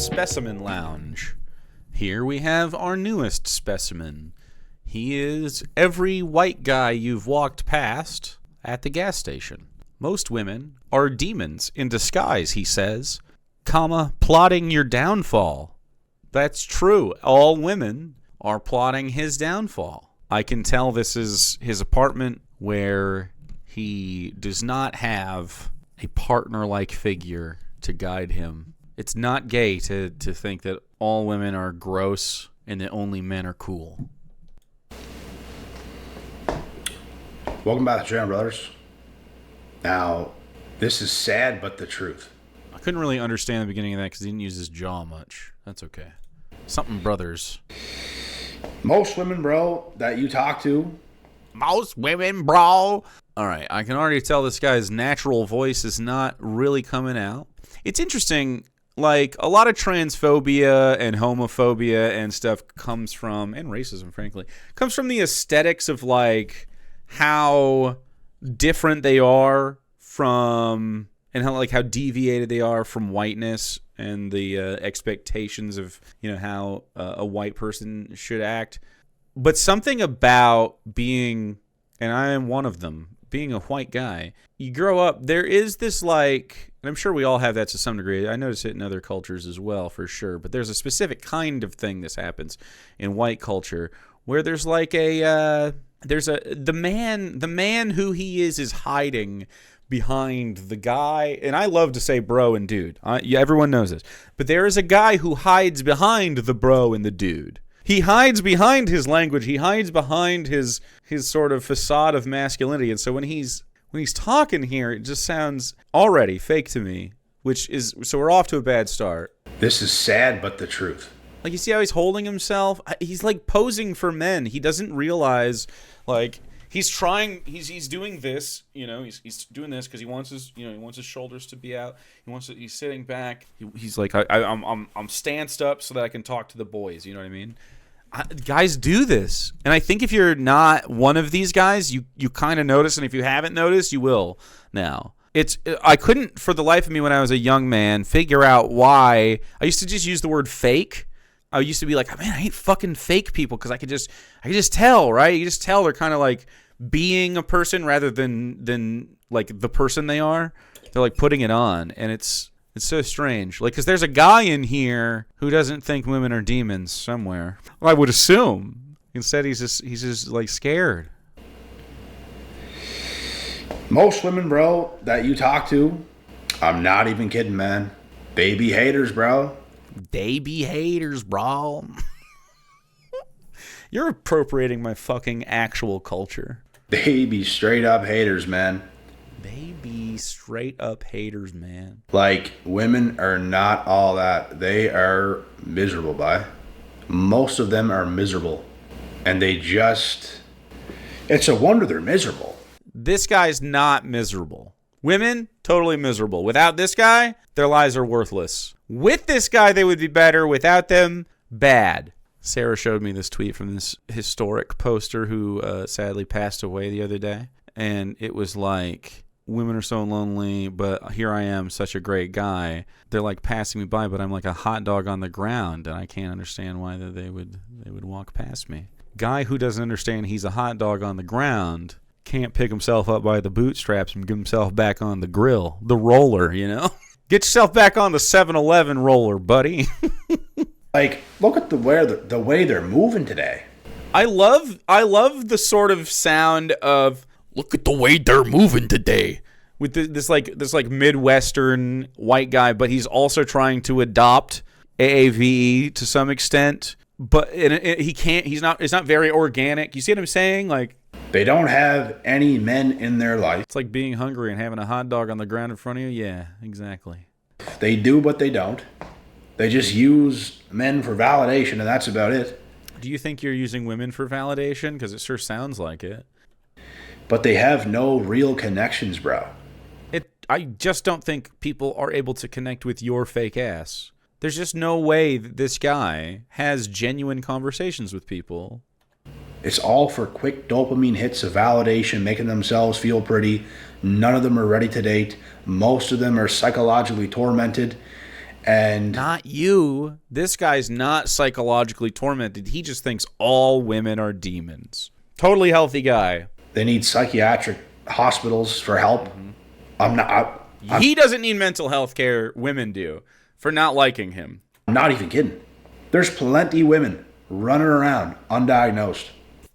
Specimen Lounge. Here we have our newest specimen. He is every white guy you've walked past at the gas station. Most women are demons in disguise, he says, plotting your downfall. That's true. All women are plotting his downfall. I can tell this is his apartment where he does not have a partner-like figure to guide him. It's not gay to think that all women are gross and that only men are cool. Welcome back to Jam Brothers. Now, this is sad but the truth. I couldn't really understand the beginning of that because he didn't use his jaw much. That's okay. Something brothers. Most women, bro, that you talk to. Most women, bro. All right, I can already tell this guy's natural voice is not really coming out. It's interesting, like, a lot of transphobia and homophobia and stuff comes from, and racism, frankly, comes from the aesthetics of, like, how different they are from, and how deviated they are from whiteness and the expectations of, how a white person should act. But something about being, and I am one of them, being a white guy, you grow up, there is this, like, and I'm sure we all have that to some degree. I notice it in other cultures as well, for sure. But there's a specific kind of thing that happens in white culture where there's like the man who he is hiding behind the guy. And I love to say bro and dude. Everyone knows this. But there is a guy who hides behind the bro and the dude. He hides behind his language. He hides behind his sort of facade of masculinity. And so when he's talking here, it just sounds already fake to me, so we're off to a bad start. This is sad but the truth. Like, you see how he's holding himself? He's like posing for men. He doesn't realize, like, he's doing this, he's doing this because he wants his shoulders to be out. He's sitting back. He's like, I'm stanced up so that I can talk to the boys. You know what I mean? Guys do this. And I think if you're not one of these guys, you kind of notice. And if you haven't noticed, you will now. I couldn't, for the life of me when I was a young man, figure out why. I used to just use the word fake. I used to be like, man, I hate fucking fake people because I could just tell, right? You just tell they're kind of like being a person rather than like the person they are. They're like putting it on, and it's so strange. Like, because there's a guy in here who doesn't think women are demons somewhere. Well, I would assume. Instead, he's just like scared. Most women, bro, that you talk to, I'm not even kidding, man. They be haters, bro. They be haters, bro. You're appropriating my fucking actual culture. They be straight up haters, man. They be straight up haters, man. Like, women are not all that. They are miserable, bye. Most of them are miserable. And it's a wonder they're miserable. This guy's not miserable. Women, totally miserable. Without this guy, their lives are worthless. With this guy, they would be better. Without them, bad. Sarah showed me this tweet from this historic poster who sadly passed away the other day. And it was like, women are so lonely, but here I am, such a great guy. They're like passing me by, but I'm like a hot dog on the ground, and I can't understand why they would walk past me. Guy who doesn't understand he's a hot dog on the ground can't pick himself up by the bootstraps and get himself back on the grill, the roller, Get yourself back on the 7-Eleven roller, buddy. Like, look at the way they're moving today. I love the sort of sound of, look at the way they're moving today. With this Midwestern white guy, but he's also trying to adopt AAVE to some extent. But he can't. It's not very organic. You see what I'm saying? Like, they don't have any men in their life. It's like being hungry and having a hot dog on the ground in front of you. Yeah, exactly. They do, but they don't. They just use men for validation, and that's about it. Do you think you're using women for validation? Because it sure sounds like it. But they have no real connections, bro. I just don't think people are able to connect with your fake ass. There's just no way that this guy has genuine conversations with people. It's all for quick dopamine hits of validation, making themselves feel pretty. None of them are ready to date. Most of them are psychologically tormented. And not you. This guy's not psychologically tormented. He just thinks all women are demons. Totally healthy guy. they need psychiatric hospitals for help. He doesn't need mental health care. Women do for not liking him. I'm not even kidding. There's plenty women running around undiagnosed.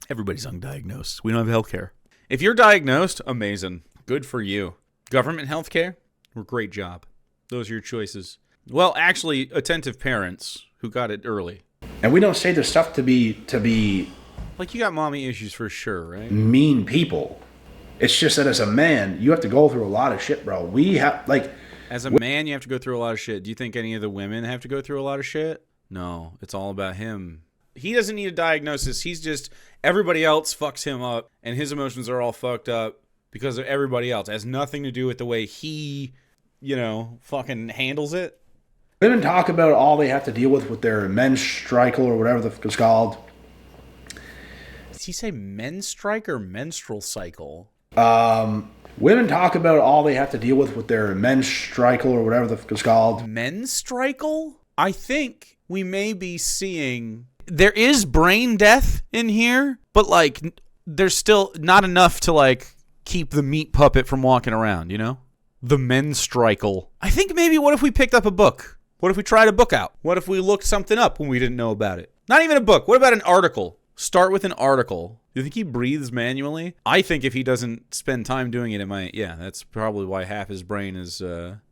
Everybody's undiagnosed. We don't have health care. If you're diagnosed, amazing. Good for you. Government health care? Great job. Those are your choices. Well, actually, attentive parents who got it early. And we don't say this stuff to be Like, you got mommy issues for sure, right? mean people. It's just that as a man, you have to go through a lot of shit, bro. We have, like... As a man, you have to go through a lot of shit. Do you think any of the women have to go through a lot of shit? No, it's all about him. He doesn't need a diagnosis. He's just... Everybody else fucks him up, and his emotions are all fucked up because of everybody else. It has nothing to do with the way he, fucking handles it. Women talk about all they have to deal with their menstrual or whatever the fuck it's called. Did he say men's strike or menstrual cycle? Women talk about all they have to deal with their menstrual or whatever the fuck it's called. Menstrual? I think we may be seeing... There is brain death in here, but, there's still not enough to, keep the meat puppet from walking around, The menstrual. I think maybe what if we picked up a book? What if we tried a book out? What if we looked something up when we didn't know about it? Not even a book. What about an article? Start with an article. Do you think he breathes manually? I think if he doesn't spend time doing it, that's probably why half his brain is,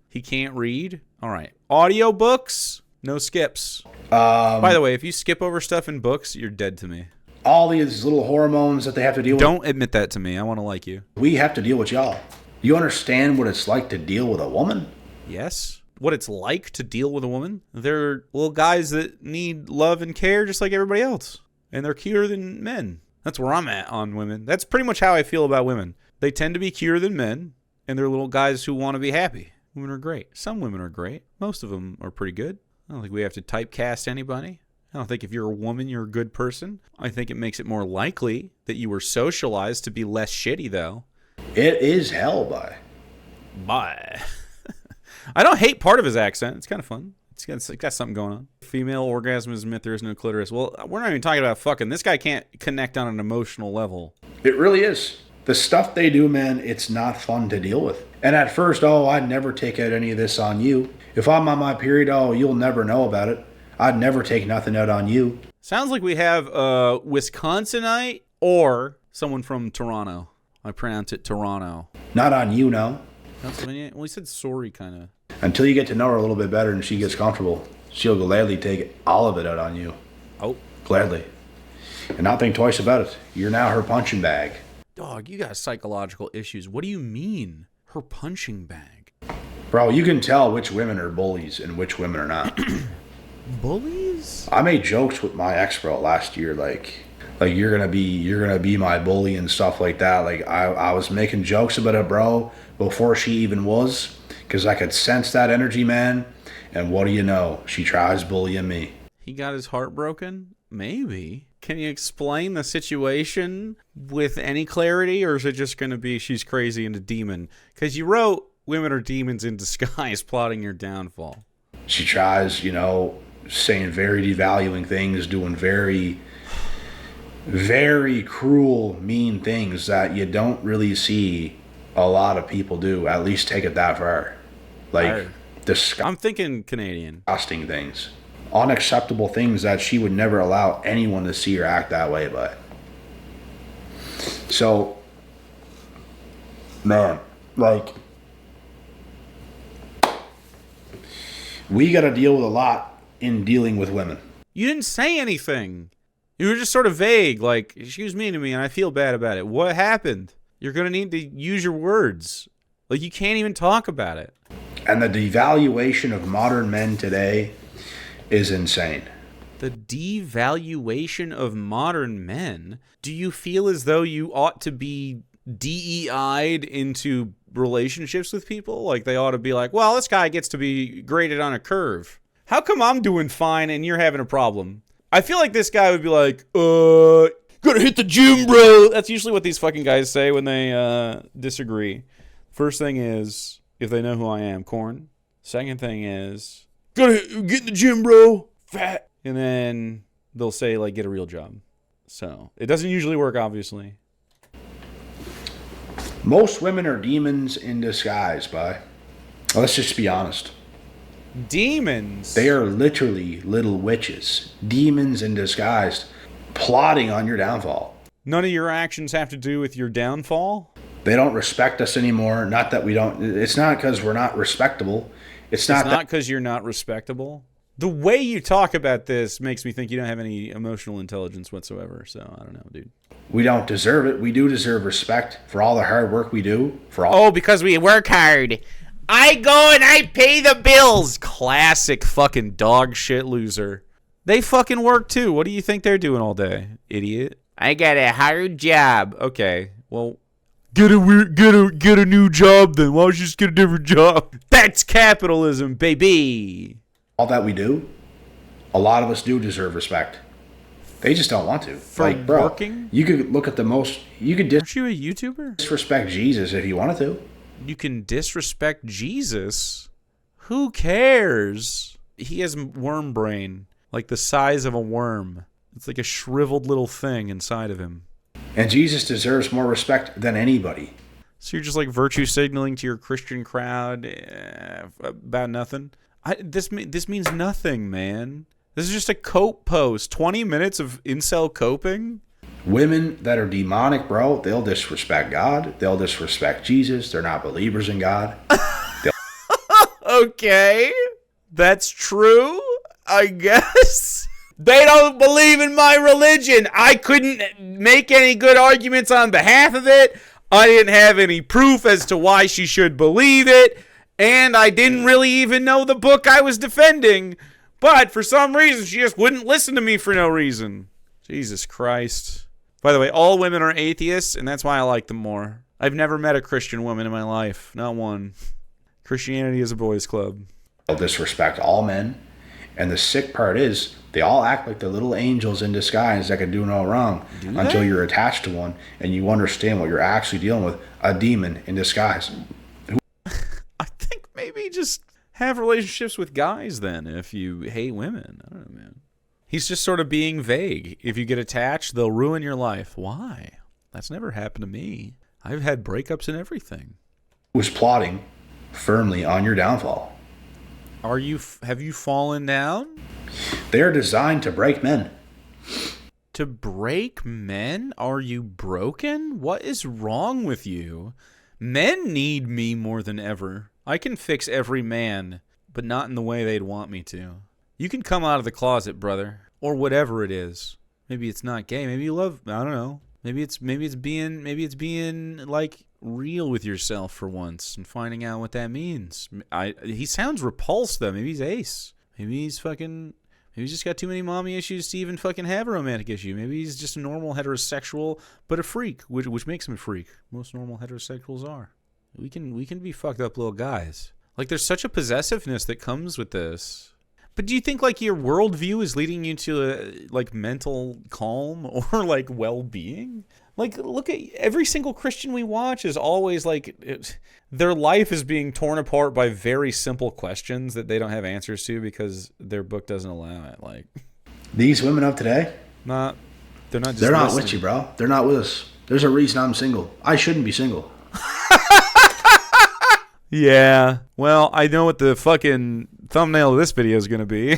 he can't read. All right. Audiobooks, no skips. By the way, if you skip over stuff in books, you're dead to me. All these little hormones that they have to deal with. Don't admit that to me. I want to like you. We have to deal with y'all. You understand what it's like to deal with a woman? Yes. What it's like to deal with a woman? They're little guys that need love and care just like everybody else. And they're cuter than men. That's where I'm at on women. That's pretty much how I feel about women. They tend to be cuter than men, and they're little guys who want to be happy. Women are great. Some women are great. Most of them are pretty good. I don't think we have to typecast anybody. I don't think if you're a woman, you're a good person. I think it makes it more likely that you were socialized to be less shitty, though. It is hell, bye. Bye. I don't hate part of his accent. It's kind of fun. It's got something going on. Female orgasm is a myth. There is no clitoris. Well, we're not even talking about fucking. This guy can't connect on an emotional level. It really is. The stuff they do, man, it's not fun to deal with. And at first, I'd never take out any of this on you. If I'm on my period, you'll never know about it. I'd never take nothing out on you. Sounds like we have a Wisconsinite or someone from Toronto. I pronounce it Toronto. Not on you, no. Pennsylvania? Well, he said sorry, kind of. Until you get to know her a little bit better and she gets comfortable, she'll gladly take all of it out on you. Oh. Gladly. And not think twice about it. You're now her punching bag. Dog, you got psychological issues. What do you mean? Her punching bag? Bro, you can tell which women are bullies and which women are not. Bullies? I made jokes with my ex, bro, last year, like you're gonna be my bully and stuff like that. Like I was making jokes about it, bro, before she even was, because I could sense that energy, man. And what do you know? She tries bullying me. He got his heart broken? Maybe. Can you explain the situation with any clarity, or is it just going to be she's crazy and a demon? Because you wrote women are demons in disguise plotting your downfall. She tries, saying very devaluing things, doing very, very cruel, mean things that you don't really see a lot of people do. At least take it that far. I'm thinking Canadian. Disgusting things. Unacceptable things that she would never allow anyone to see or act that way by. So, man, we got to deal with a lot in dealing with women. You didn't say anything. You were just sort of vague, she was mean to me and I feel bad about it. What happened? You're going to need to use your words. You can't even talk about it. And the devaluation of modern men today is insane. The devaluation of modern men? Do you feel as though you ought to be DEI'd into relationships with people? They ought to be like, well, this guy gets to be graded on a curve. How come I'm doing fine and you're having a problem? I feel like this guy would be like, gotta hit the gym, bro. That's usually what these fucking guys say when they disagree. First thing is, if they know who I am, corn. Second thing is, Gotta get in the gym, bro. Fat. And then they'll say, like, get a real job. So it doesn't usually work, obviously. Most women are demons in disguise, bye. Let's just be honest. Demons? They are literally little witches. Demons in disguise, plotting on your downfall. None of your actions have to do with your downfall? They don't respect us anymore. Not that we don't. It's not because we're not respectable. It's not because you're not respectable. The way you talk about this makes me think you don't have any emotional intelligence whatsoever. So I don't know, dude. We don't deserve it. We do deserve respect for all the hard work we do. Because we work hard. I go and I pay the bills. Classic fucking dog shit loser. They fucking work too. What do you think they're doing all day, idiot? I got a hard job. Okay, well, get a new job then. Why don't you just get a different job? That's capitalism, baby. All that we do, a lot of us do deserve respect. They just don't want to. For like, bro, working? You could look at the most. You could Aren't you a YouTuber? disrespect Jesus if you wanted to. You can disrespect Jesus? Who cares? He has worm brain, like the size of a worm. It's like a shriveled little thing inside of him. And Jesus deserves more respect than anybody. So you're just like virtue signaling to your Christian crowd about nothing? This means nothing, man. This is just a cope post. 20 minutes of incel coping? Women that are demonic, bro, they'll disrespect God. They'll disrespect Jesus. They're not believers in God. Okay. That's true, I guess. They don't believe in my religion. I couldn't make any good arguments on behalf of it. I didn't have any proof as to why she should believe it. And I didn't really even know the book I was defending. But for some reason, she just wouldn't listen to me for no reason. Jesus Christ. By the way, all women are atheists, and that's why I like them more. I've never met a Christian woman in my life. Not one. Christianity is a boys' club. They'll disrespect all men. And the sick part is, they all act like the little angels in disguise that can do no wrong until you're attached to one and you understand what you're actually dealing with, a demon in disguise. I think maybe just have relationships with guys then if you hate women. I don't know, man. He's just sort of being vague. If you get attached, they'll ruin your life. Why? That's never happened to me. I've had breakups and everything. Was plotting firmly on your downfall. Have you fallen down? They are designed to break men. To break men? Are you broken? What is wrong with you? Men need me more than ever. I can fix every man, but not in the way they'd want me to. You can come out of the closet, brother, or whatever it is. Maybe it's not gay. Maybe you love, I don't know. Maybe it's being like real with yourself for once and finding out what that means. He sounds repulsed though. Maybe he's ace. Maybe he's just got too many mommy issues to even fucking have a romantic issue. Maybe he's just a normal heterosexual, but a freak, which makes him a freak. Most normal heterosexuals are. We can be fucked up little guys. Like there's such a possessiveness that comes with this. But do you think like your worldview is leading you to a like mental calm or like well-being? Like look at every single Christian we watch is always like their life is being torn apart by very simple questions that they don't have answers to because their book doesn't allow it. Like these women of today, they're not with you, bro. They're not with us. There's a reason I'm single. I shouldn't be single. Yeah. Well, I know what the fucking thumbnail of this video is going to be.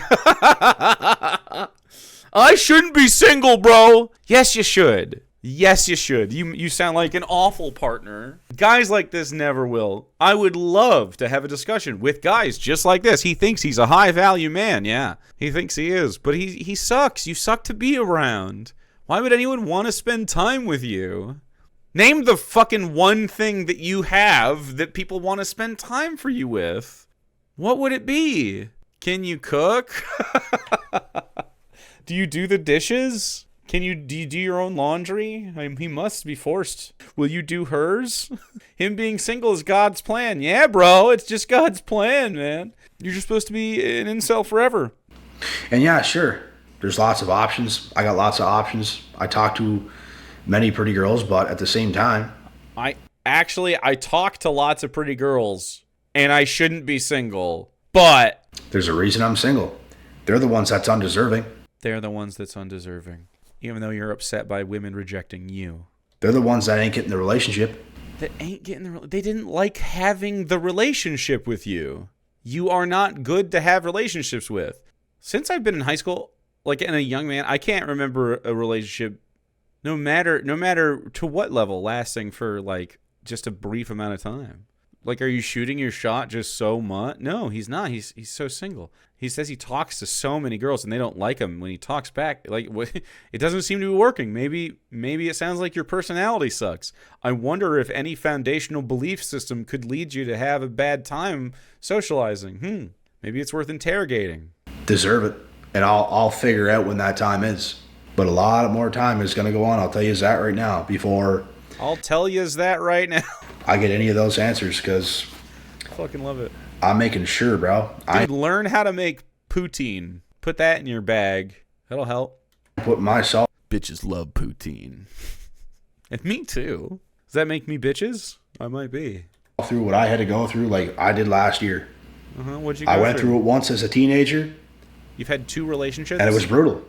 I shouldn't be single, bro. Yes, you should. Yes, you should. You sound like an awful partner. Guys like this never will. I would love to have a discussion with guys just like this. He thinks he's a high-value man. Yeah, he thinks he is. But he sucks. You suck to be around. Why would anyone want to spend time with you? Name the fucking one thing that you have that people want to spend time for you with. What would it be? Can you cook? Do you do the dishes? Do you do your own laundry? I mean, he must be forced. Will you do hers? Him being single is God's plan. Yeah, bro, it's just God's plan, man. You're just supposed to be an incel forever. And yeah, sure. There's lots of options. I got lots of options. I talk to many pretty girls, but at the same time, I talk to lots of pretty girls, and I shouldn't be single. But There's a reason I'm single. They're the ones that's undeserving. They're the ones that's undeserving. Even though you're upset by women rejecting you. They're the ones that ain't getting the relationship. That ain't getting the... They didn't like having the relationship with you. You are not good to have relationships with. Since I've been in high school, like in a young man, I can't remember a relationship, no matter to what level, lasting for like just a brief amount of time. Like, are you shooting your shot just so much? No, he's not. He's so single. He says he talks to so many girls and they don't like him when he talks back. Like, it doesn't seem to be working. Maybe it sounds like your personality sucks. I wonder if any foundational belief system could lead you to have a bad time socializing. Maybe it's worth interrogating. Deserve it. And I'll figure out when that time is. But a lot more time is going to go on. I'll tell you that right now before... I'll tell you that right now. I get any of those answers because... I fucking love it. I'm making sure, bro. Dude, learn how to make poutine. Put that in your bag. That'll help. Put myself... Bitches love poutine. And me too. Does that make me bitches? I might be. Through what I had to go through like I did last year. What'd you go I went through it once as a teenager. You've had 2 relationships? And it was brutal.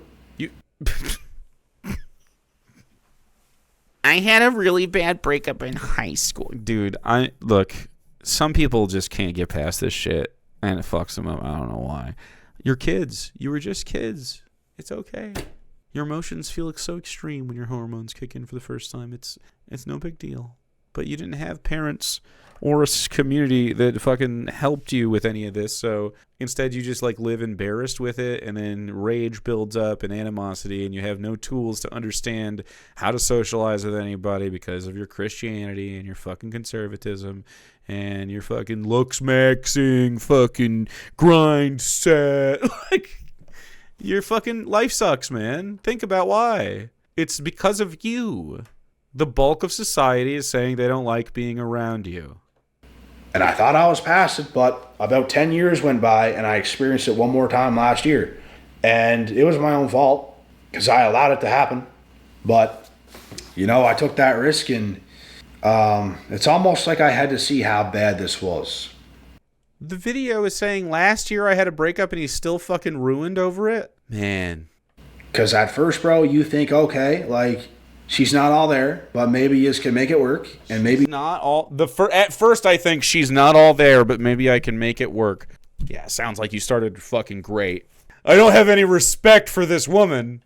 I had a really bad breakup in high school. Dude, look, some people just can't get past this shit, and it fucks them up. I don't know why. You're kids. You were just kids. It's okay. Your emotions feel so extreme when your hormones kick in for the first time. It's no big deal. But you didn't have parents or a community that fucking helped you with any of this, so instead you just like live embarrassed with it, and then rage builds up and animosity, and you have no tools to understand how to socialize with anybody because of your Christianity and your fucking conservatism and your fucking looks maxing fucking grind set. Like, your fucking life sucks, man. Think about why. It's because of you. The bulk of society is saying they don't like being around you. And I thought I was past it, but about 10 years went by and I experienced it one more time last year. And it was my own fault because I allowed it to happen. But, I took that risk, and it's almost like I had to see how bad this was. The video is saying last year I had a breakup and he's still fucking ruined over it? Man. Because at first, bro, you think, okay, like... she's not all there, but maybe you can make it work, and maybe not all. At first, I think she's not all there, but maybe I can make it work. Yeah, sounds like you started fucking great. I don't have any respect for this woman,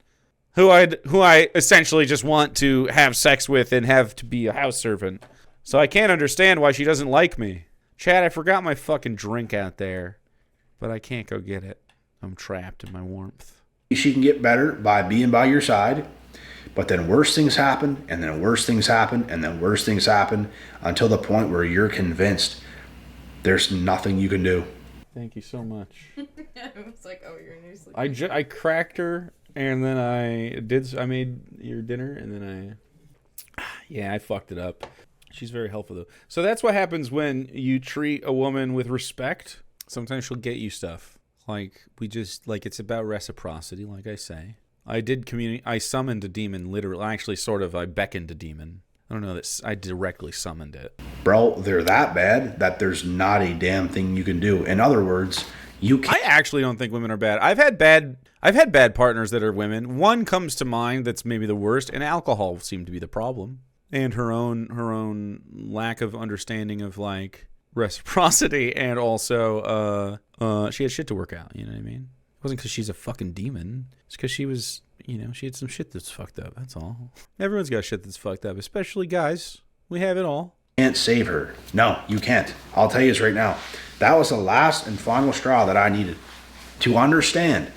who I essentially just want to have sex with and have to be a house servant. So I can't understand why she doesn't like me. Chad, I forgot my fucking drink out there, but I can't go get it. I'm trapped in my warmth. She can get better by being by your side. But then worse things happen, and then worse things happen, and then worse things happen, until the point where you're convinced there's nothing you can do. Thank you so much. I was like, oh, you're new sleep. I cracked her, and then I made your dinner, and then I fucked it up. She's very helpful, though. So that's what happens when you treat a woman with respect. Sometimes she'll get you stuff. Like, it's about reciprocity, like I say. I summoned a demon, literally. Actually, I beckoned a demon. I don't know that I directly summoned it. Bro, they're that bad that there's not a damn thing you can do. In other words, you can't. I actually don't think women are bad. I've had bad partners that are women. One comes to mind that's maybe the worst, and alcohol seemed to be the problem. And her own lack of understanding of like reciprocity, and also she had shit to work out, you know what I mean? It wasn't because she's a fucking demon. It's because she was, she had some shit that's fucked up. That's all. Everyone's got shit that's fucked up, especially guys. We have it all. Can't save her. No, you can't. I'll tell you this right now. That was the last and final straw that I needed to understand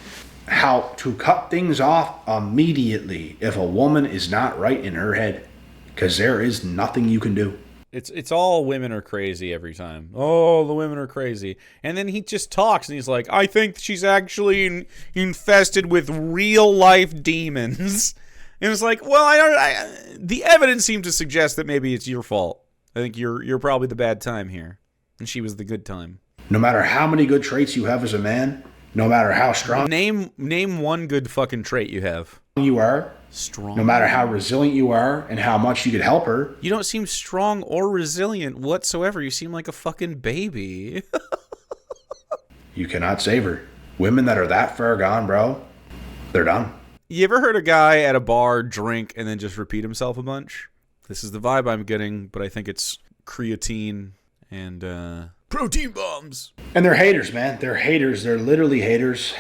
how to cut things off immediately if a woman is not right in her head. Because there is nothing you can do. It's all women are crazy every time. Oh, the women are crazy. And then he just talks and he's like, I think she's actually infested with real life demons. And it's like, well, the evidence seemed to suggest that maybe it's your fault. I think you're probably the bad time here. And she was the good time. No matter how many good traits you have as a man, no matter how strong... Name one good fucking trait you have. You are... strong. No matter how resilient you are and how much you could help her. You don't seem strong or resilient whatsoever. You seem like a fucking baby. You cannot save her. Women that are that far gone, bro, they're done. You ever heard a guy at a bar drink and then just repeat himself a bunch? This is the vibe I'm getting, but I think it's creatine and protein bombs. And they're haters, man. They're haters. They're literally haters.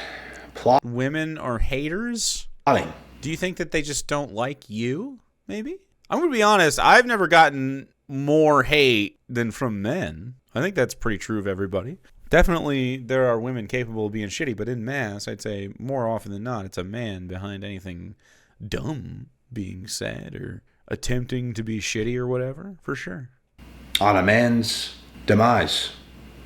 Women are haters? Plotting. Do you think that they just don't like you, maybe? I'm going to be honest. I've never gotten more hate than from men. I think that's pretty true of everybody. Definitely, there are women capable of being shitty, but in mass, I'd say more often than not, it's a man behind anything dumb being said or attempting to be shitty or whatever, for sure. On a man's demise.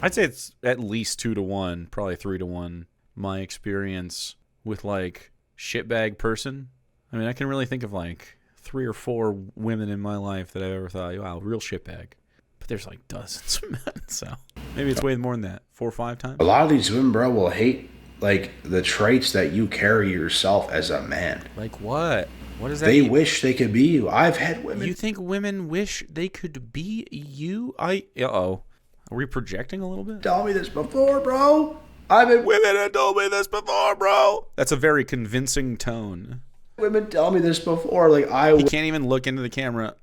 I'd say it's at least 2 to 1, probably 3 to 1. My experience with like shitbag person. I mean, I can really think of like 3 or 4 women in my life that I ever thought, wow, real shitbag. But there's like dozens of men, so maybe it's way more than that. 4 or 5 times. A lot of these women, bro, will hate like the traits that you carry yourself as a man. Like what? What does that They mean? wish they could be you. I've had women. You think women wish they could be you? Uh-oh. Are we projecting a little bit? Tell me this before, bro. I've had Women have told me this before, bro. That's a very convincing tone. women tell me this before. Like, He can't even look into the camera.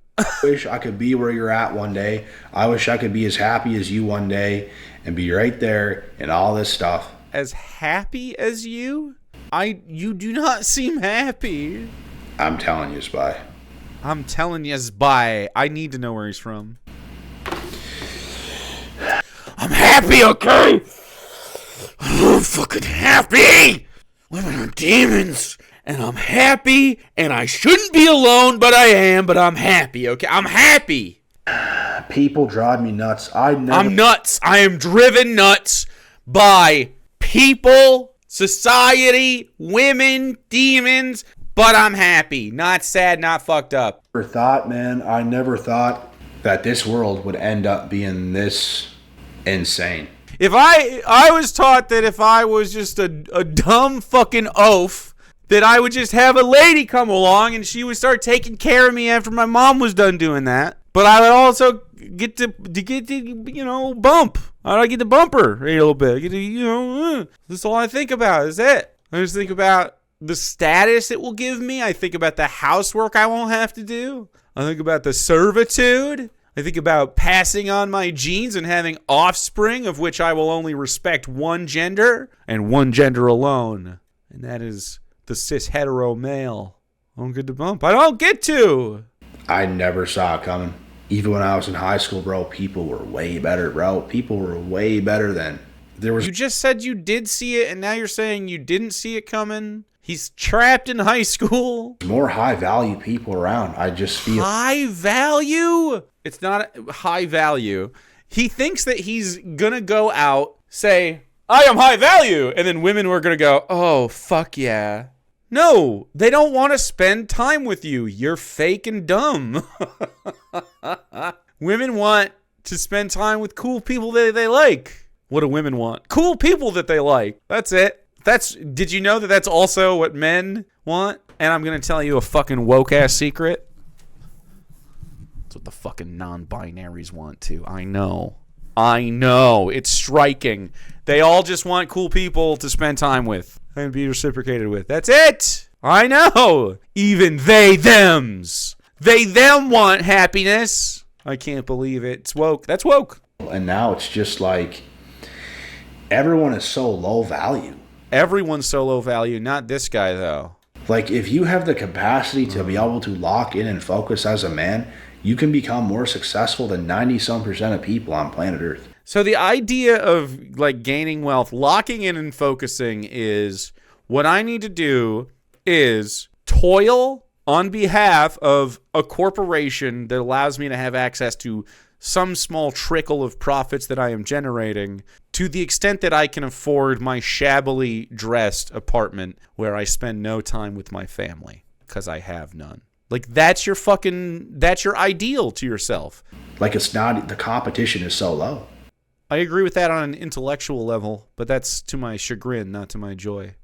wish I could be where you're at one day. I wish I could be as happy as you one day and be right there and all this stuff. As happy as you? You do not seem happy. I'm telling you, Spy. I'm telling you, Spy. I need to know where he's from. I'm happy, okay? I'm fucking happy. Women are demons. And I'm happy. And I shouldn't be alone, but I am. But I'm happy, okay? I'm happy. People drive me nuts. I'm nuts. I am driven nuts by people, society, women, demons. But I'm happy. Not sad, not fucked up. I never thought that this world would end up being this insane. If I was taught that if I was just a dumb fucking oaf, that I would just have a lady come along and she would start taking care of me after my mom was done doing that. But I would also get to bump. I get to bump her a little bit. That's all I think about is it. I just think about the status it will give me. I think about the housework I won't have to do. I think about the servitude. I think about passing on my genes and having offspring of which I will only respect one gender and one gender alone. And that is the cis hetero male. I don't get to bump. I don't get to. I never saw it coming. Even when I was in high school, bro, people were way better, bro. People were way better then. You just said you did see it, and now you're saying you didn't see it coming? He's trapped in high school. More high value people around. I just feel high value? It's not high value. He thinks that he's gonna go out, say, I am high value, and then women were gonna go, oh, fuck yeah. No, they don't want to spend time with you. You're fake and dumb. Women want to spend time with cool people that they like. What do women want? Cool people that they like. That's it. Did you know that that's also what men want? And I'm going to tell you a fucking woke-ass secret. That's what the fucking non-binaries want too. I know. It's striking. They all just want cool people to spend time with and be reciprocated with. That's it. I know. Even they, thems. They, them want happiness. I can't believe it. It's woke. That's woke. And now it's just like everyone is so low value. Everyone's so low value. Not this guy, though. Like, if you have the capacity to be able to lock in and focus as a man, you can become more successful than 90-some% of people on planet Earth. So the idea of, like, gaining wealth, locking in and focusing is what I need to do is toil on behalf of a corporation that allows me to have access to some small trickle of profits that I am generating to the extent that I can afford my shabbily dressed apartment where I spend no time with my family because I have none. Like, that's your ideal to yourself. Like, it's not, the competition is so low. I agree with that on an intellectual level, but that's to my chagrin, not to my joy.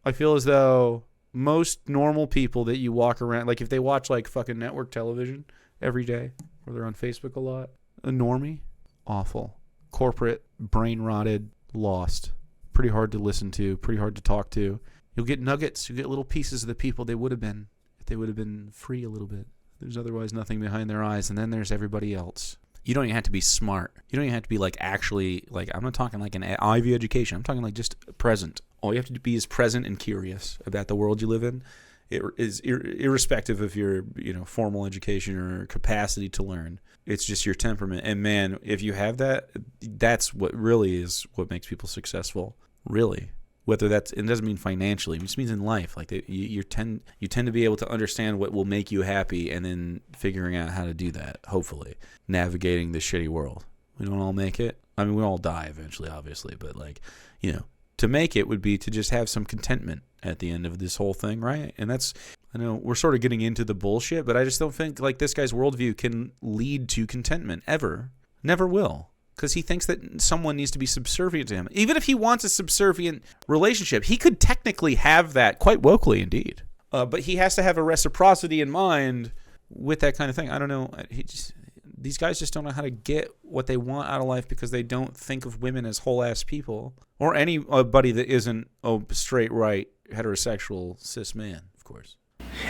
I feel as though most normal people that you walk around, like if they watch like fucking network television every day, or they're on Facebook a lot, a normie, awful. Corporate, brain rotted, lost. pretty hard to listen to, pretty hard to talk to. You'll get nuggets. You'll get little pieces of the people they would have been if they would have been free a little bit. There's otherwise nothing behind their eyes, and then there's everybody else. You don't even have to be smart. You don't even have to be like actually like, I'm not talking like an Ivy education. I'm talking like just present. All you have to be is present and curious about the world you live in. It is irrespective of your, formal education or capacity to learn. It's just your temperament. And man, if you have that, that's what really is what makes people successful. Really. Whether that's, it doesn't mean financially, it just means in life. Like you tend to be able to understand what will make you happy, and then figuring out how to do that. Hopefully, navigating this shitty world. We don't all make it. I mean, we all die eventually, obviously, but to make it would be to just have some contentment at the end of this whole thing, right? And that's, I know we're sort of getting into the bullshit, but I just don't think like this guy's worldview can lead to contentment ever. Never will. Because he thinks that someone needs to be subservient to him. Even if he wants a subservient relationship, he could technically have that quite wokely indeed. But he has to have a reciprocity in mind with that kind of thing. I don't know. These guys just don't know how to get what they want out of life because they don't think of women as whole-ass people. Or anybody that isn't a straight, right, heterosexual, cis man, of course.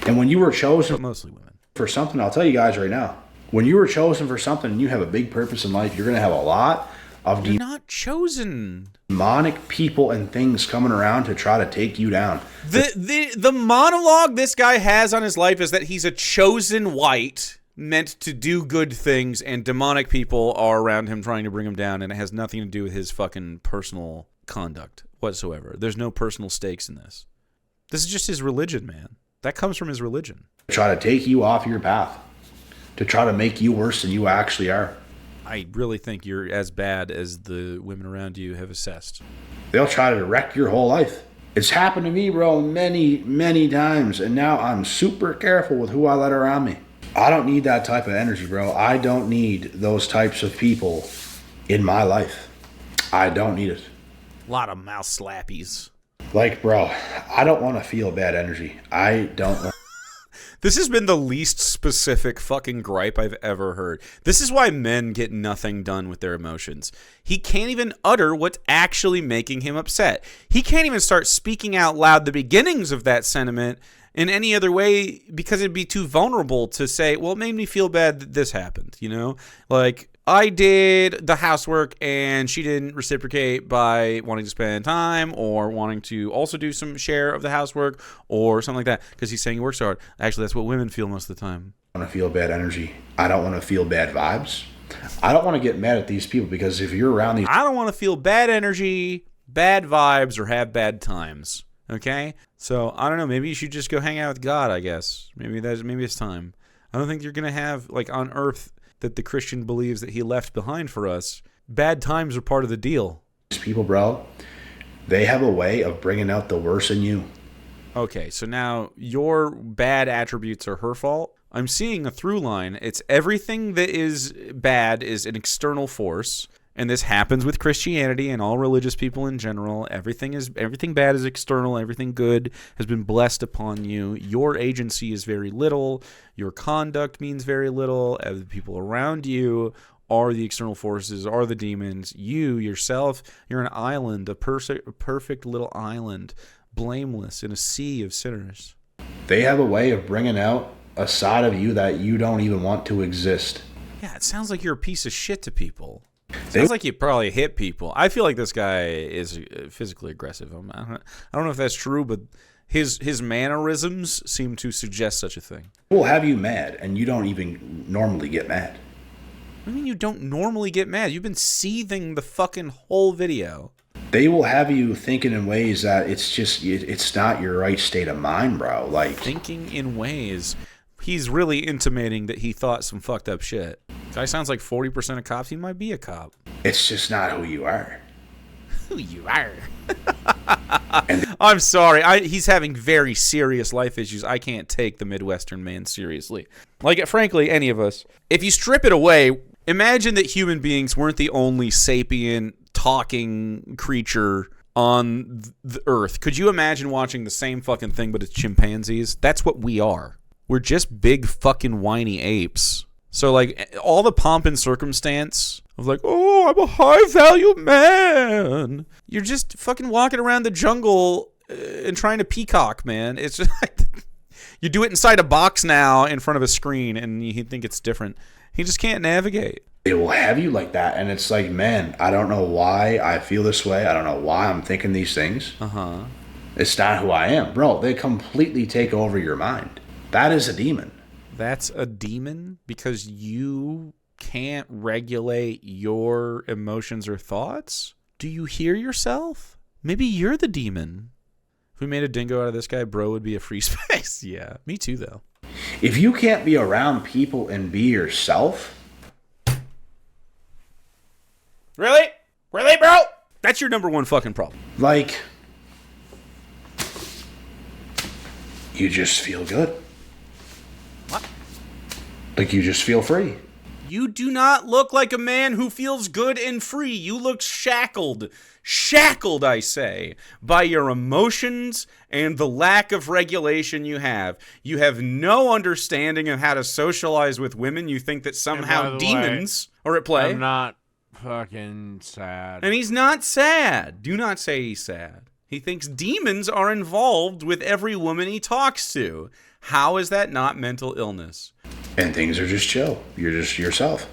And when you were chosen but mostly women. For something, I'll tell you guys right now. When you were chosen for something and you have a big purpose in life, you're going to have a lot of You're not chosen. Demonic people and things coming around to try to take you down. The monologue this guy has on his life is that he's a chosen white meant to do good things, and demonic people are around him trying to bring him down, and it has nothing to do with his fucking personal conduct whatsoever. There's no personal stakes in this. This is just his religion, man. That comes from his religion. Try to take you off your path. To try to make you worse than you actually are. I really think you're as bad as the women around you have assessed. They'll try to wreck your whole life. It's happened to me, bro, many, many times. And now I'm super careful with who I let around me. I don't need that type of energy, bro. I don't need those types of people in my life. I don't need it. A lot of mouth slappies. Like, bro, I don't want to feel bad energy. I don't want. This has been the least specific fucking gripe I've ever heard. This is why men get nothing done with their emotions. He can't even utter what's actually making him upset. He can't even start speaking out loud the beginnings of that sentiment in any other way because it'd be too vulnerable to say, well, it made me feel bad that this happened, Like, I did the housework and she didn't reciprocate by wanting to spend time or wanting to also do some share of the housework or something like that because he's saying he works hard. Actually, that's what women feel most of the time. I want to feel bad energy. I don't want to feel bad vibes. I don't want to get mad at these people because if you're around these... I don't want to feel bad energy, bad vibes, or have bad times. Okay? So, I don't know. Maybe you should just go hang out with God, I guess. Maybe it's time. I don't think you're going to have, like, on Earth... that the Christian believes that he left behind for us. Bad times are part of the deal. These people, bro, they have a way of bringing out the worst in you. Okay, so now your bad attributes are her fault. I'm seeing a through line. It's everything that is bad is an external force, and this happens with Christianity and all religious people in general. Everything bad is external. Everything good has been blessed upon you. Your agency is very little. Your conduct means very little. The people around you are the external forces, are the demons. You, yourself, you're an island, a perfect little island, blameless in a sea of sinners. They have a way of bringing out a side of you that you don't even want to exist. Yeah, it sounds like you're a piece of shit to people. Sounds like you probably hit people. I feel like this guy is physically aggressive. I don't know if that's true, but his mannerisms seem to suggest such a thing. Will have you mad, and you don't even normally get mad. What do you mean you don't normally get mad? You've been seething the fucking whole video. They will have you thinking in ways that it's not your right state of mind, bro. Like thinking in ways. He's really intimating that he thought some fucked up shit. Guy sounds like 40% of cops. He might be a cop. It's just not who you are. Who you are. I'm sorry. He's having very serious life issues. I can't take the Midwestern man seriously. Like, frankly, any of us. If you strip it away, imagine that human beings weren't the only sapient, talking creature on the earth. Could you imagine watching the same fucking thing, but it's chimpanzees? That's what we are. We're just big fucking whiny apes. So, like, all the pomp and circumstance of like, oh, I'm a high-value man. You're just fucking walking around the jungle and trying to peacock, man. It's just like, you do it inside a box now in front of a screen, and you think it's different. He just can't navigate. It will have you like that, and it's like, man, I don't know why I feel this way. I don't know why I'm thinking these things. It's not who I am. Bro, they completely take over your mind. That is a demon. That's a demon because you can't regulate your emotions or thoughts? Do you hear yourself? Maybe you're the demon. If we made a dingo out of this guy, bro would be a free space. Yeah, me too, though. If you can't be around people and be yourself... Really? Really, bro? That's your number one fucking problem. Like, you just feel good. What? Like, you just feel free. You do not look like a man who feels good and free. You look shackled. Shackled, I say, by your emotions and the lack of regulation you have. You have no understanding of how to socialize with women. You think that somehow demons are at play. I'm not fucking sad. And he's not sad. Do not say he's sad. He thinks demons are involved with every woman he talks to. How is that not mental illness? And things are just chill. You're just yourself.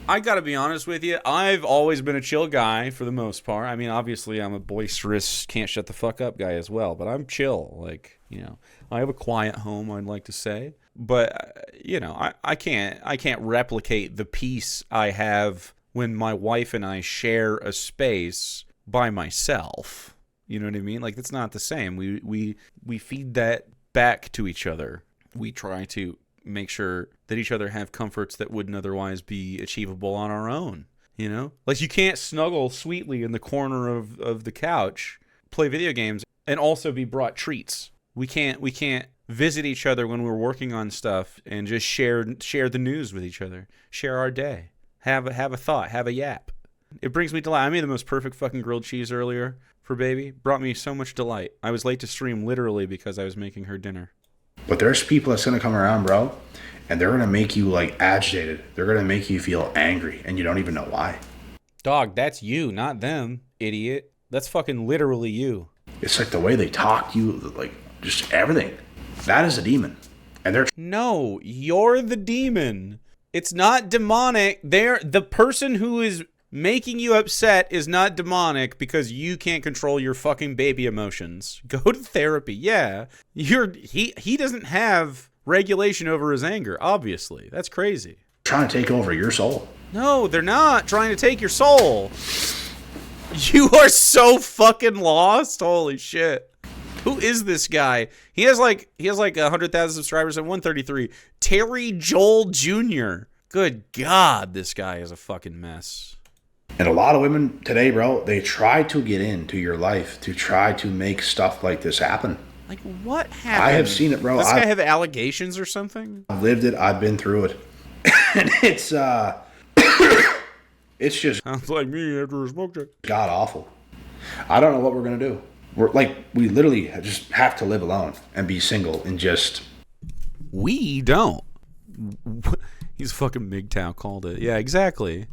I gotta be honest with you. I've always been a chill guy for the most part. I mean, obviously, I'm a boisterous, can't shut the fuck up guy as well. But I'm chill. Like, you know, I have a quiet home, I'd like to say. But, you know, I can't replicate the peace I have when my wife and I share a space by myself. You know what I mean? Like, it's not the same. We feed that back to each other. We try to make sure that each other have comforts that wouldn't otherwise be achievable on our own. You know? Like, you can't snuggle sweetly in the corner of the couch, play video games, and also be brought treats. We can't visit each other when we're working on stuff and just share the news with each other. Share our day. Have a thought. Have a yap. It brings me delight. I made the most perfect fucking grilled cheese earlier for baby. Brought me so much delight. I was late to stream literally because I was making her dinner. But there's people that's going to come around, bro, and they're going to make you, like, agitated. They're going to make you feel angry, and you don't even know why. Dog, that's you, not them, idiot. That's fucking literally you. It's like the way they talk to you, like, just everything. That is a demon. And they're... No, you're the demon. It's not demonic. The person who is making you upset is not demonic because you can't control your fucking baby emotions. Go to therapy. Yeah. He doesn't have regulation over his anger, obviously. That's crazy. trying to take over your soul. No, they're not trying to take your soul. You are so fucking lost. Holy shit. Who is this guy? He has like 100,000 subscribers at 133. Terry Joel Jr. Good God, this guy is a fucking mess. And a lot of women today, bro, they try to get into your life to try to make stuff like this happen. Like, what happened? I have seen it, bro. Does this guy have allegations or something? I've lived it. I've been through it. And it's just... Sounds like me after a smoke check. God awful. I don't know what we're going to do. We literally just have to live alone and be single and just... We don't. He's fucking MGTOW called it. Yeah, exactly.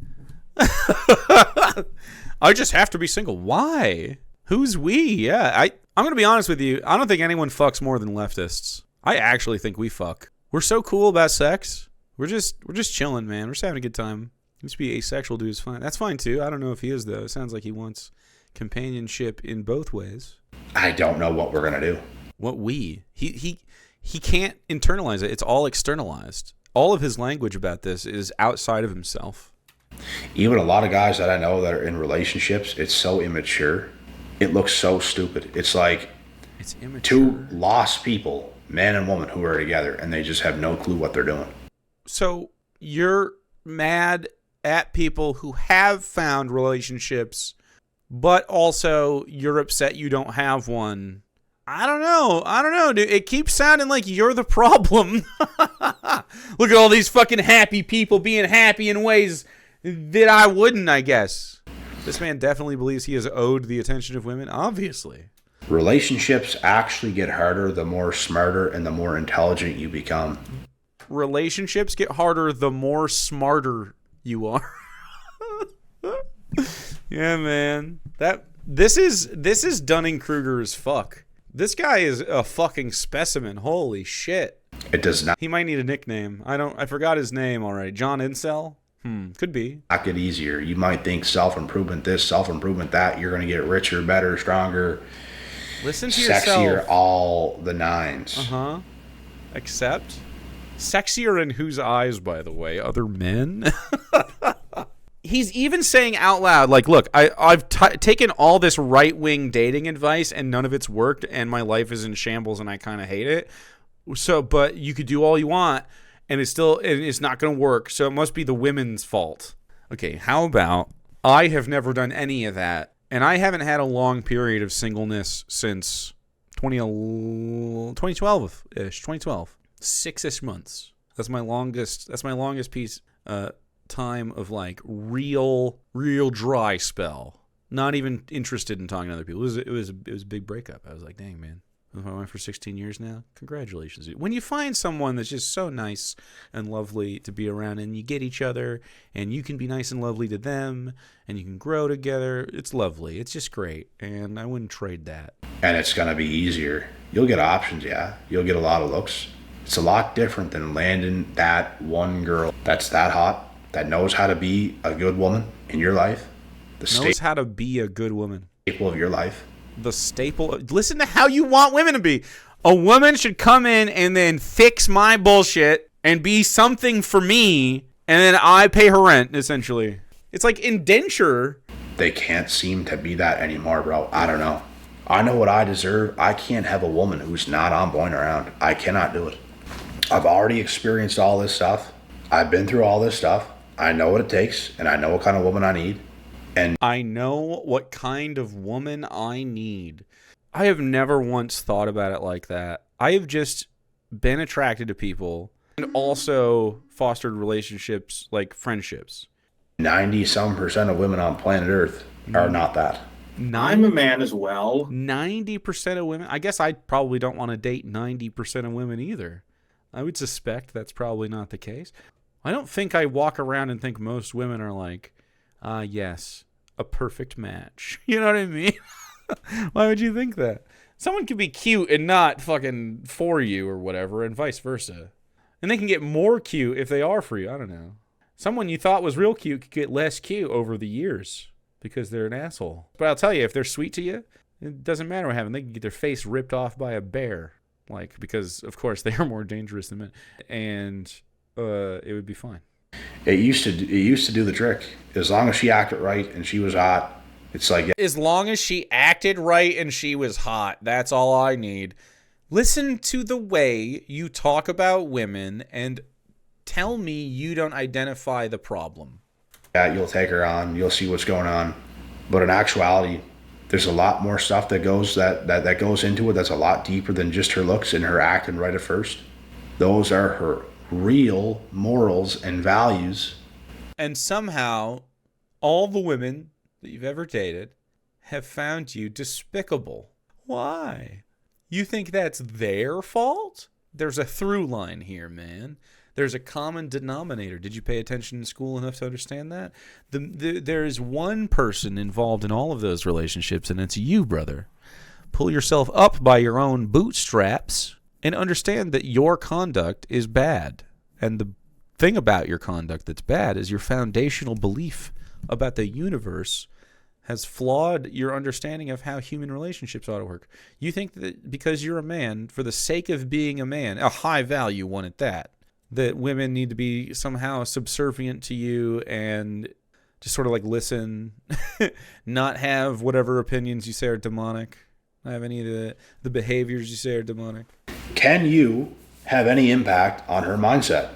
I just have to be single. Why? Who's we? Yeah, I'm going to be honest with you. I don't think anyone fucks more than leftists. I actually think we fuck. We're so cool about sex. We're just chilling, man. We're just having a good time. Just be asexual dude is fine. That's fine too. I don't know if he is though. It sounds like he wants companionship in both ways. I don't know what we're going to do. What we? He can't internalize it. It's all externalized. All of his language about this is outside of himself. Even a lot of guys that I know that are in relationships, it's so immature. It looks so stupid. It's like it's immature. Two lost people, man and woman, who are together, and they just have no clue what they're doing. So you're mad at people who have found relationships, but also you're upset you don't have one. I don't know, dude. It keeps sounding like you're the problem. Look at all these fucking happy people being happy in ways that I wouldn't, I guess. This man definitely believes he has owed the attention of women, obviously. Relationships actually get harder the more smarter and the more intelligent you become. Relationships get harder the more smarter you are. Yeah, man. This is Dunning-Kruger as fuck. This guy is a fucking specimen. Holy shit. It does not He might need a nickname. I forgot his name already. John Incel? Could be. get easier. You might think self-improvement this, self-improvement that. You're going to get richer, better, stronger, Listen to sexier, yourself. all the nines. Uh-huh. Except sexier in whose eyes, by the way? Other men? He's even saying out loud, like, look, I've taken all this right-wing dating advice and none of it's worked and my life is in shambles and I kind of hate it. So, but you could do all you want and it's not going to work. So it must be the women's fault. Okay, how about I have never done any of that and I haven't had a long period of singleness since 2012-ish, 2012. 6-ish months. That's my longest piece time of like real dry spell. Not even interested in talking to other people. It was a big breakup. I was like, dang, man. I've been for 16 years now. Congratulations. When you find someone that's just so nice and lovely to be around and you get each other and you can be nice and lovely to them and you can grow together, it's lovely. It's just great. And I wouldn't trade that. And it's going to be easier. You'll get options, yeah. You'll get a lot of looks. It's a lot different than landing that one girl that's that hot, that knows how to be a good woman in your life. Knows how to be a good woman. Staple of your life. The staple. Listen to how you want women to be. A woman should come in and then fix my bullshit and be something for me, and then I pay her rent, essentially. It's like indenture. They can't seem to be that anymore, bro. I don't know. I know what I deserve. I can't have a woman who's not on point around. I cannot do it. I've already experienced all this stuff. I've been through all this stuff. I know what it takes, and I know what kind of woman I need. And I know what kind of woman I need. I have never once thought about it like that. I have just been attracted to people and also fostered relationships, like friendships. 90-some% of women on planet Earth are not that. I'm a man as well. 90% of women. I guess I probably don't want to date 90% of women either. I would suspect that's probably not the case. I don't think I walk around and think most women are like, yes, a perfect match. You know what I mean? Why would you think that? Someone could be cute and not fucking for you or whatever, and vice versa. And they can get more cute if they are for you. I don't know. Someone you thought was real cute could get less cute over the years because they're an asshole. But I'll tell you, if they're sweet to you, it doesn't matter what happened. They can get their face ripped off by a bear. Like, because, of course, they are more dangerous than men. And it would be fine. It used to do the trick. As long as she acted right and she was hot, it's like... As long as she acted right and she was hot, that's all I need. Listen to the way you talk about women and tell me you don't identify the problem. Yeah, you'll take her on. You'll see what's going on. But in actuality, there's a lot more stuff that goes that goes into it that's a lot deeper than just her looks and her acting right at first. Those are her real morals and values. And somehow, all the women that you've ever dated have found you despicable. Why? You think that's their fault? There's a through line here, man. There's a common denominator. Did you pay attention in school enough to understand that? There is one person involved in all of those relationships, and it's you, brother. Pull yourself up by your own bootstraps and understand that your conduct is bad. And the thing about your conduct that's bad is your foundational belief about the universe has flawed your understanding of how human relationships ought to work. You think that because you're a man, for the sake of being a man, a high value one at that women need to be somehow subservient to you and just sort of like listen, not have whatever opinions you say are demonic, not have any of the behaviors you say are demonic. Can you have any impact on her mindset?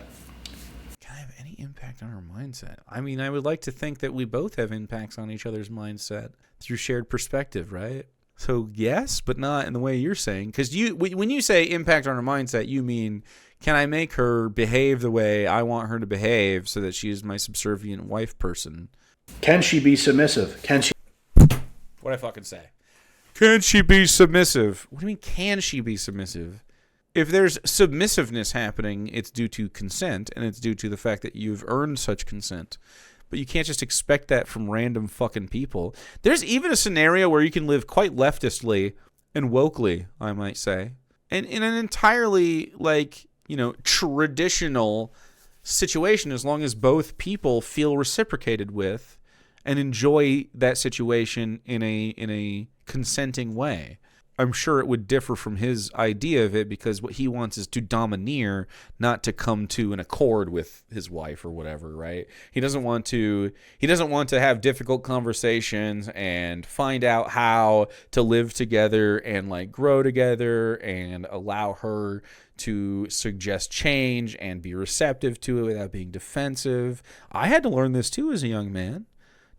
Can I have any impact on her mindset? I mean, I would like to think that we both have impacts on each other's mindset through shared perspective, right? So yes, but not in the way you're saying. Because when you say impact on her mindset, you mean, can I make her behave the way I want her to behave so that she is my subservient wife person? Can she be submissive? Can she... What'd I fucking say? Can she be submissive? What do you mean, can she be submissive? If there's submissiveness happening, it's due to consent, and it's due to the fact that you've earned such consent. but you can't just expect that from random fucking people. There's even a scenario where you can live quite leftistly and wokely, I might say, and in an entirely, like, you know, traditional situation, as long as both people feel reciprocated with and enjoy that situation in a consenting way. I'm sure it would differ from his idea of it, because what he wants is to domineer, not to come to an accord with his wife or whatever, right? He doesn't want to have difficult conversations and find out how to live together and like grow together and allow her to suggest change and be receptive to it without being defensive. I had to learn this too as a young man,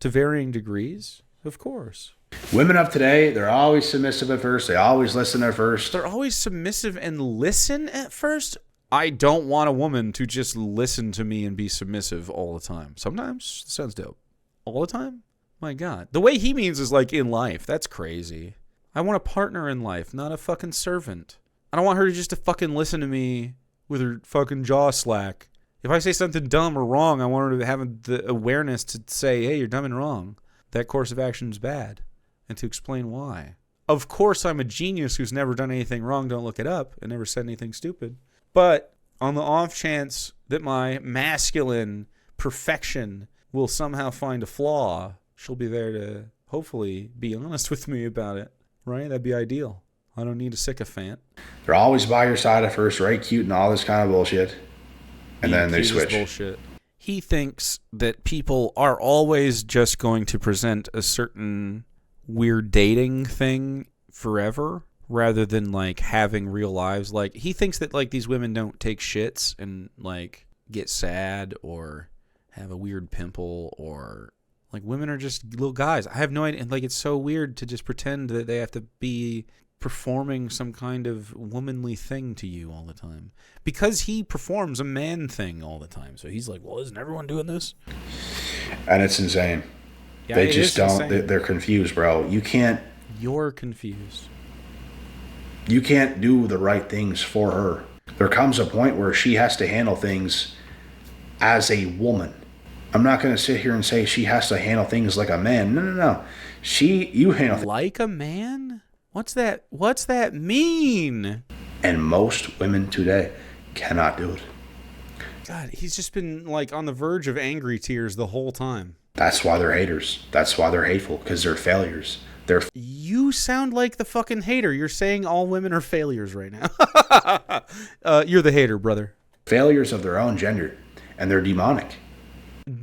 to varying degrees, of course. Women of today, they're always submissive at first. They always listen at first. They're always submissive and listen at first. I don't want a woman to just listen to me and be submissive all the time. Sometimes, sounds dope. All the time? My God. The way he means is like in life. That's crazy. I want a partner in life, not a fucking servant. I don't want her just to fucking listen to me with her fucking jaw slack. If I say something dumb or wrong, I want her to have the awareness to say, hey, you're dumb and wrong. That course of action is bad. And to explain why. Of course, I'm a genius who's never done anything wrong, don't look it up, and never said anything stupid. But on the off chance that my masculine perfection will somehow find a flaw, she'll be there to hopefully be honest with me about it. Right? That'd be ideal. I don't need a sycophant. They're always by your side at first, right? Cute and all this kind of bullshit. And then they switch. Bullshit. He thinks that people are always just going to present a certain weird dating thing forever, rather than like having real lives. Like, he thinks that like these women don't take shits and like get sad or have a weird pimple, or like women are just little guys. I have no idea. Like, it's so weird to just pretend that they have to be performing some kind of womanly thing to you all the time, because he performs a man thing all the time. So he's like, well, isn't everyone doing this? And it's insane. Yeah, they just don't. They're confused, bro. You're confused. You can't do the right things for her. There comes a point where she has to handle things as a woman. I'm not going to sit here and say she has to handle things like a man. No. You handle like a man? What's that mean? And most women today cannot do it. God, he's just been like on the verge of angry tears the whole time. That's why they're haters. That's why they're hateful, because they're failures. You sound like the fucking hater. You're saying all women are failures right now. You're the hater, brother. Failures of their own gender, and they're demonic.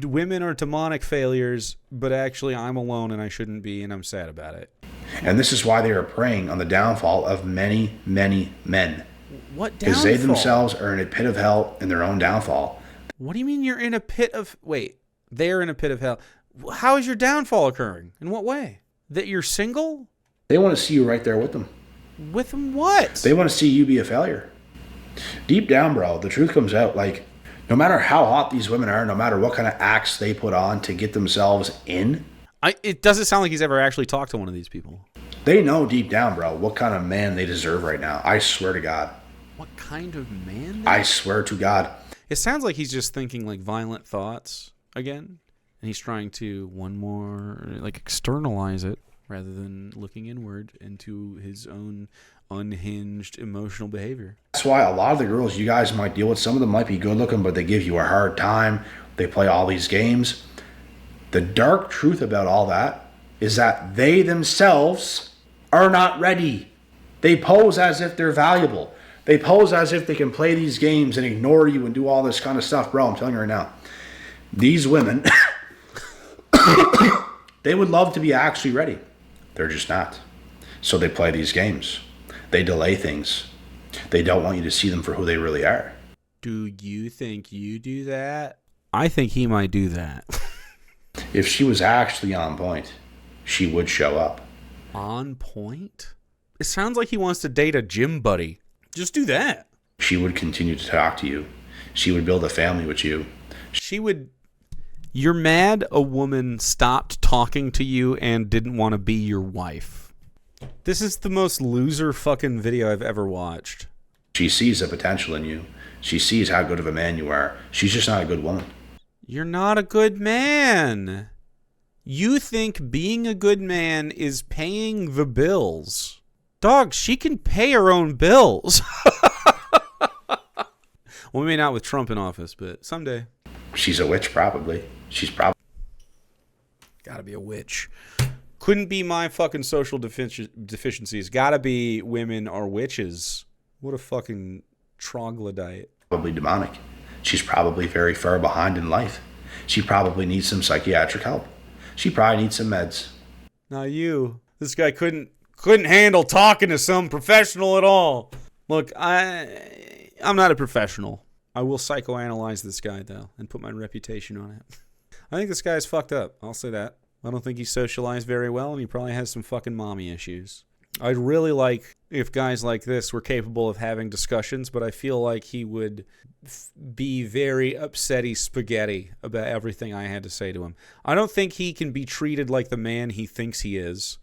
Women are demonic failures, but actually I'm alone and I shouldn't be, and I'm sad about it. And this is why they are preying on the downfall of many, many men. What downfall? Because they themselves are in a pit of hell in their own downfall. What do you mean you're in a pit of... Wait, they're in a pit of hell. How is your downfall occurring? In what way? That you're single? They want to see you right there with them. With them what? They want to see you be a failure. Deep down, bro, the truth comes out. Like, no matter how hot these women are, no matter what kind of acts they put on to get themselves in... It doesn't sound like he's ever actually talked to one of these people. They know deep down, bro, what kind of man they deserve right now. I swear to God. What kind of man? I swear to God. It sounds like he's just thinking like violent thoughts again. And he's trying to externalize it rather than looking inward into his own unhinged emotional behavior. That's why a lot of the girls you guys might deal with, some of them might be good looking, but they give you a hard time. They play all these games. The dark truth about all that is that they themselves are not ready. They pose as if they're valuable. They pose as if they can play these games and ignore you and do all this kind of stuff. Bro, I'm telling you right now, these women, they would love to be actually ready. They're just not. So they play these games. They delay things. They don't want you to see them for who they really are. Do you think you do that? I think he might do that. If she was actually on point, she would show up. On point? It sounds like he wants to date a gym buddy. Just do that. She would continue to talk to you. She would build a family with you. She would... You're mad a woman stopped talking to you and didn't want to be your wife. This is the most loser fucking video I've ever watched. She sees the potential in you. She sees how good of a man you are. She's just not a good woman. You're not a good man. You think being a good man is paying the bills. Dog, she can pay her own bills. Well, maybe not with Trump in office, but someday. She's a witch, probably. She's probably. Gotta be a witch. Couldn't be my fucking social deficiencies. Gotta be women are witches. What a fucking troglodyte. Probably demonic. She's probably very far behind in life. She probably needs some psychiatric help. She probably needs some meds. Not you. This guy couldn't handle talking to some professional at all. Look, I'm not a professional. I will psychoanalyze this guy, though, and put my reputation on it. I think this guy's fucked up. I'll say that. I don't think he's socialized very well, and he probably has some fucking mommy issues. I'd really like if guys like this were capable of having discussions, but I feel like he would be very upsetty spaghetti about everything I had to say to him. I don't think he can be treated like the man he thinks he is.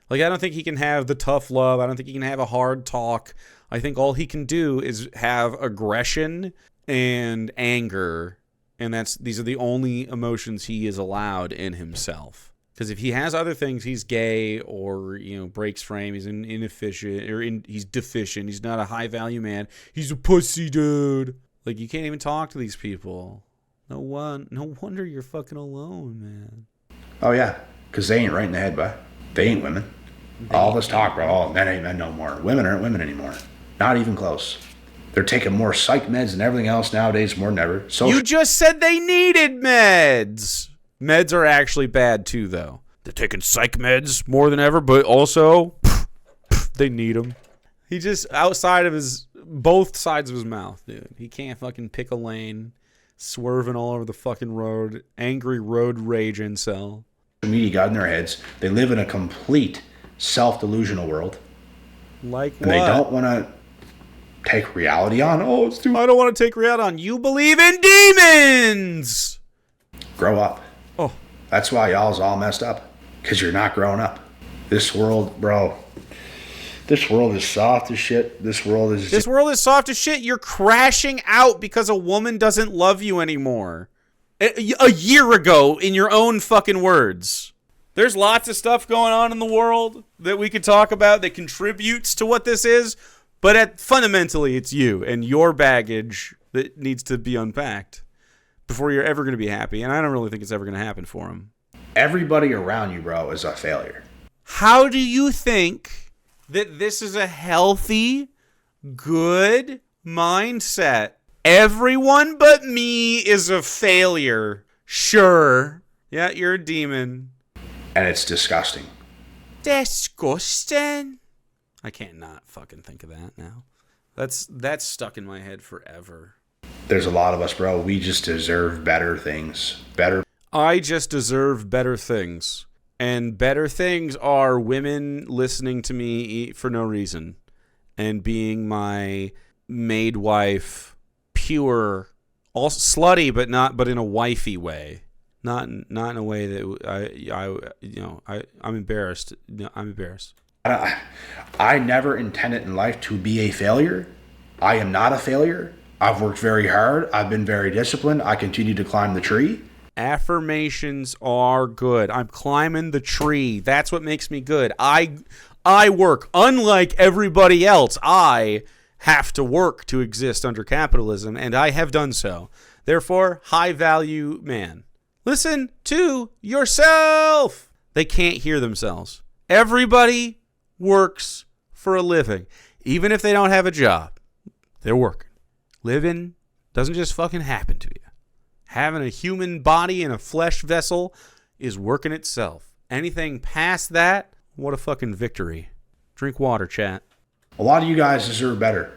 Like, I don't think he can have the tough love. I don't think he can have a hard talk. I think all he can do is have aggression and anger, and these are the only emotions he is allowed in himself. Because if he has other things, he's gay or, breaks frame, he's inefficient, or he's deficient, he's not a high-value man, he's a pussy dude. Like, you can't even talk to these people. No wonder you're fucking alone, man. Oh, yeah, because they ain't right in the head, bro. They ain't women. All this talk, bro, oh, men ain't men no more. Women aren't women anymore. Not even close. They're taking more psych meds and everything else nowadays more than ever. You just said they needed meds. Meds are actually bad, too, though. They're taking psych meds more than ever, but also, they need them. He just, outside of both sides of his mouth, dude. He can't fucking pick a lane, swerving all over the fucking road, angry road rage incel. The media got in their heads. They live in a complete self-delusional world. Like what? And they don't want to take reality on. Oh, it's too... I don't want to take reality on. You believe in demons! Grow up. Oh. That's why y'all's all messed up. Because you're not growing up. This world, bro. This world is soft as shit. This world is soft as shit. You're crashing out because a woman doesn't love you anymore. A year ago, in your own fucking words. There's lots of stuff going on in the world that we could talk about that contributes to what this is, but fundamentally it's you and your baggage that needs to be unpacked before you're ever going to be happy, and I don't really think it's ever going to happen for him. Everybody around you, bro, is a failure. How do you think that this is a healthy, good mindset? Everyone but me is a failure. Sure. Yeah, you're a demon. And it's disgusting. Disgusting. I can't not fucking think of that now. That's stuck in my head forever. There's a lot of us, bro. We just deserve better things. I just deserve better things. And better things are women listening to me for no reason. And being my maid wife, pure, all slutty, but in a wifey way. Not in a way that I'm embarrassed. No, I'm embarrassed. I never intended in life to be a failure. I am not a failure. I've worked very hard. I've been very disciplined. I continue to climb the tree. Affirmations are good. I'm climbing the tree. That's what makes me good. I work. Unlike everybody else, I have to work to exist under capitalism, and I have done so. Therefore, high value man. Listen to yourself. They can't hear themselves. Everybody works for a living. Even if they don't have a job, they're working. Living doesn't just fucking happen to you. Having a human body in a flesh vessel is working itself. Anything past that, what a fucking victory. Drink water, chat. A lot of you guys deserve better.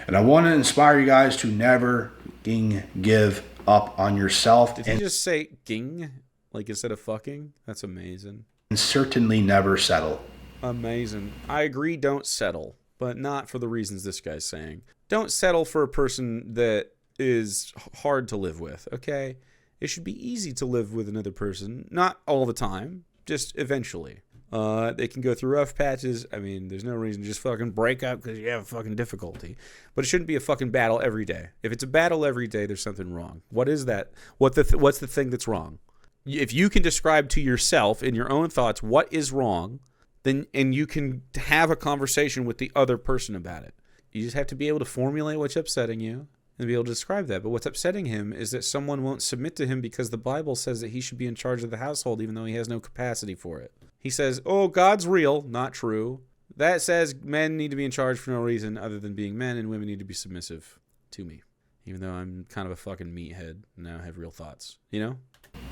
And I want to inspire you guys to never give up on yourself. Did he just say ging? Like instead of fucking? That's amazing. And certainly never settle. Amazing. I agree, don't settle. But not for the reasons this guy's saying. Don't settle for a person that is hard to live with, okay? It should be easy to live with another person. Not all the time. Just eventually. They can go through rough patches. I mean, there's no reason to just fucking break up because you have a fucking difficulty. But it shouldn't be a fucking battle every day. If it's a battle every day, there's something wrong. What is that? What's the thing that's wrong? If you can describe to yourself in your own thoughts what is wrong, then and you can have a conversation with the other person about it. You just have to be able to formulate what's upsetting you and be able to describe that. But what's upsetting him is that someone won't submit to him because the Bible says that he should be in charge of the household even though he has no capacity for it. He says, oh, God's real. Not true. That says men need to be in charge for no reason other than being men, and women need to be submissive to me. Even though I'm kind of a fucking meathead and now have real thoughts. You know?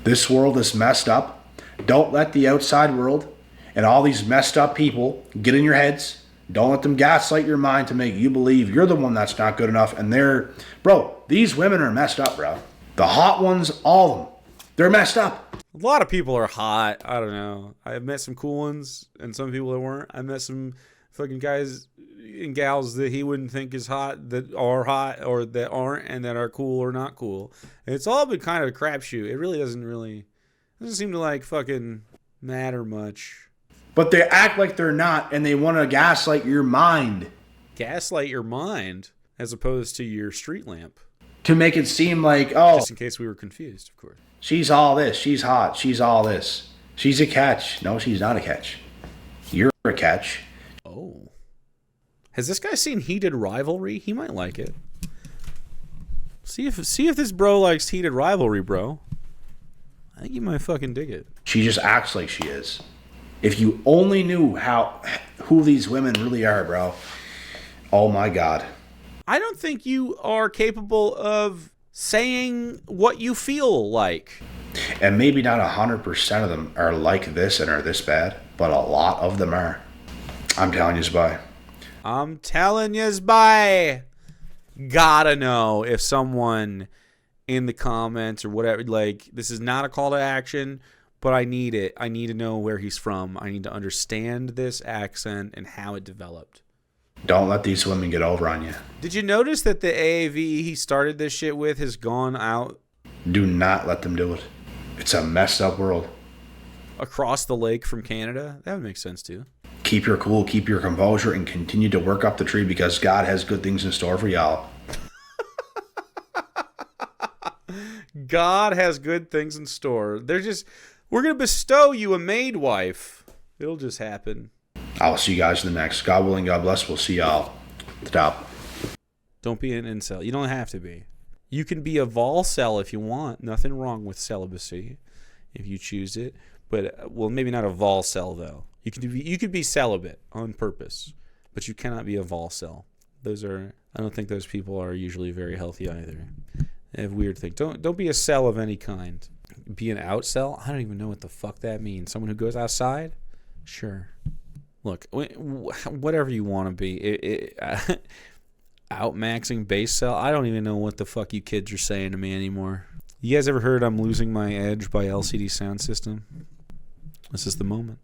This world is messed up. Don't let the outside world and all these messed up people get in your heads. Don't let them gaslight your mind to make you believe you're the one that's not good enough. And these women are messed up, bro. The hot ones, all of them, they're messed up. A lot of people are hot. I don't know. I've met some cool ones and some people that weren't. I met some fucking guys and gals that he wouldn't think is hot that are hot or that aren't and that are cool or not cool. And it's all been kind of a crapshoot. It really doesn't seem to like fucking matter much. But they act like they're not, and they want to gaslight your mind. Gaslight your mind as opposed to your street lamp. To make it seem like, oh, just in case we were confused, of course. She's all this. She's hot. She's all this. She's a catch. No, she's not a catch. You're a catch. Oh. Has this guy seen Heated Rivalry? He might like it. See if this bro likes Heated Rivalry, bro. I think you might fucking dig it. She just acts like she is. If you only knew who these women really are, bro. Oh my God. I don't think you are capable of saying what you feel like. And maybe not 100% of them are like this and are this bad, but a lot of them are. I'm telling you, Spy. I'm telling you, Spy. Gotta know if someone in the comments or whatever, like, this is not a call to action, but I need it. I need to know where he's from. I need to understand this accent and how it developed. Don't let these women get over on you. Did you notice that the AAV he started this shit with has gone out? Do not let them do it. It's a messed up world. Across the lake from Canada? That would make sense too. Keep your cool, keep your composure, and continue to work up the tree because God has good things in store for y'all. God has good things in store. We're going to bestow you a maid wife. It'll just happen. I'll see you guys in the next. God willing, God bless. We'll see y'all at the top. Don't be an incel. You don't have to be. You can be a vol-cel if you want. Nothing wrong with celibacy if you choose it. But, well, maybe not a vol-cel, though. You could be celibate on purpose, but you cannot be a vol-cel. I don't think those people are usually very healthy either. They have weird things. Don't be a cell of any kind. Be an out-cell? I don't even know what the fuck that means. Someone who goes outside? Sure. Look, whatever you want to be. Outmaxing base cell? I don't even know what the fuck you kids are saying to me anymore. You guys ever heard I'm Losing My Edge by LCD Sound System? This is the moment.